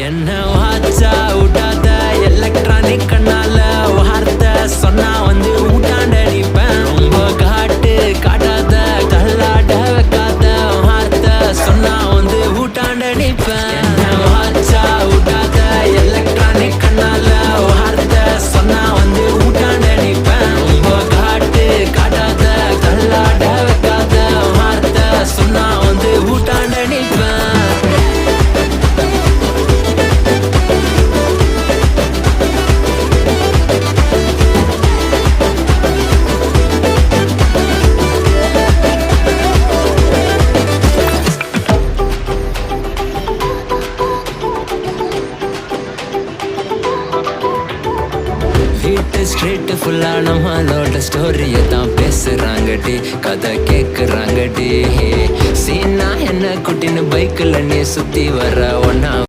என்ன வாச்சா விடாத எலக்ட்ரானிக் கண்ணால வார்த்தை சொன்னா வந்து ஊட்டாண்ட அடிப்பேன். ரொம்ப காட்டாத தள்ளாட வைக்காத வார்த்தை சொன்னா வந்து ஊட்டாண்ட அடிப்பேன். என்ன வாச்சா விடாத எலக்ட்ரானிக் கண்ணால வார்த்தை சொன்னா வந்து ஊட்டாண்ட அடிப்பேன். ரொம்ப காட்டாத தள்ளாட வைக்காத வார்த்தை சொன்னா வந்து ஊட்டாண்ட அடிப்பேன். வீட்டு ஸ்ட்ரீட் ஃபுல்லா நம்மளோட ஸ்டோரிய தான் பேசுறாங்கடி, கதை கேக்குறாங்கடி. சீனா என்ன குட்டின்னு பைக்கில் நீ சுத்தி வர ஒன்னா